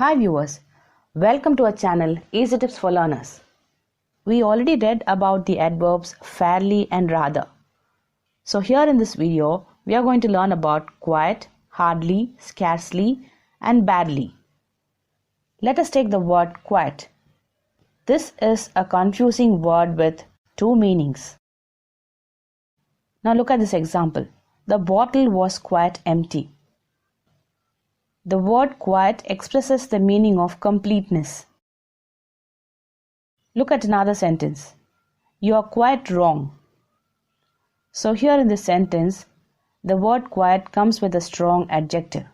Hi viewers, welcome to our channel Easy Tips for Learners. We already read about the adverbs fairly and rather. So here in this video, we are going to learn about quite, hardly, scarcely and barely. Let us take the word quite. This is a confusing word with two meanings. Now look at this example. The bottle was quite empty. The word quite expresses the meaning of completeness. Look at another sentence. You are quite wrong. So here in this sentence, the word quite comes with a strong adjective.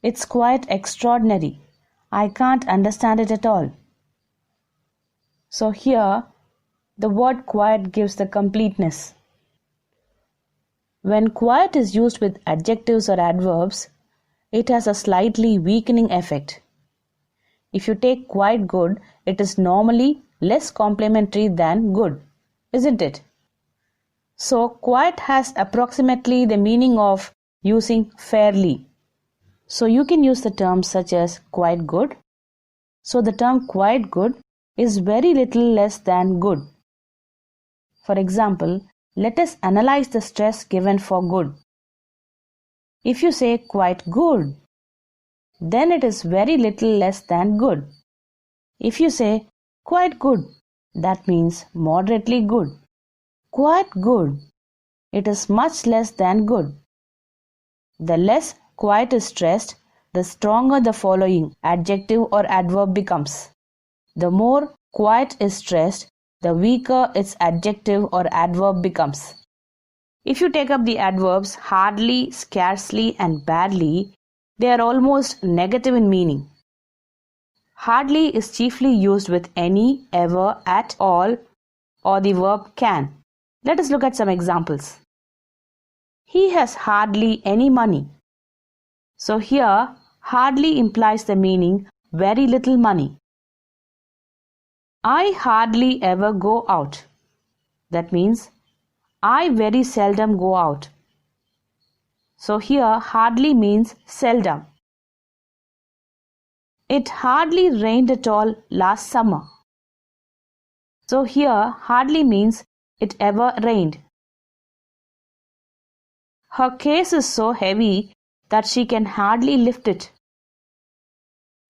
It's quite extraordinary. I can't understand it at all. So here, the word quite gives the completeness. When quite is used with adjectives or adverbs, it has a slightly weakening effect. If you take quite good, it is normally less complimentary than good, isn't it? So quite has approximately the meaning of using fairly. So you can use the terms such as quite good. So the term quite good is very little less than good. For example, let us analyze the stress given for good. If you say quite good, then it is very little less than good. If you say quite good, that means moderately good. Quite good, it is much less than good. The less quite is stressed, the stronger the following adjective or adverb becomes. The more quite is stressed, the weaker its adjective or adverb becomes. If you take up the adverbs hardly, scarcely and barely, they are almost negative in meaning. Hardly is chiefly used with any, ever, at all or the verb can. Let us look at some examples. He has hardly any money. So here, hardly implies the meaning very little money. I hardly ever go out. That means I very seldom go out. So here hardly means seldom. It hardly rained at all last summer. So here hardly means it ever rained. Her case is so heavy that she can hardly lift it.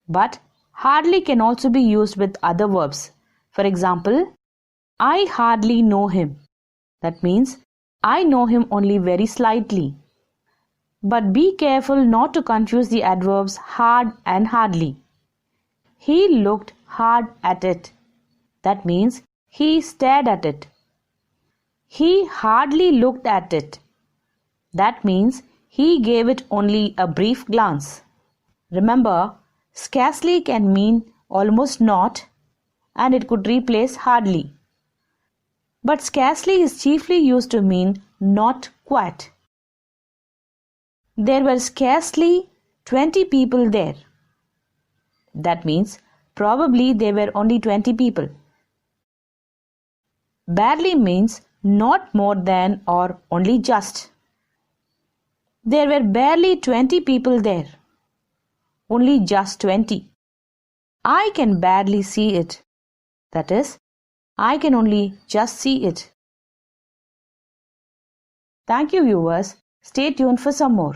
But hardly can also be used with other verbs. For example, I hardly know him. That means I know him only very slightly. But be careful not to confuse the adverbs hard and hardly. He looked hard at it. That means he stared at it. He hardly looked at it. That means he gave it only a brief glance. Remember, scarcely can mean almost not, and it could replace hardly. But scarcely is chiefly used to mean not quite. There were scarcely 20 people there. That means probably there were only 20 people. Barely means not more than or only just. There were barely 20 people there. Only just 20. I can barely see it. That is, I can only just see it. Thank you viewers. Stay tuned for some more.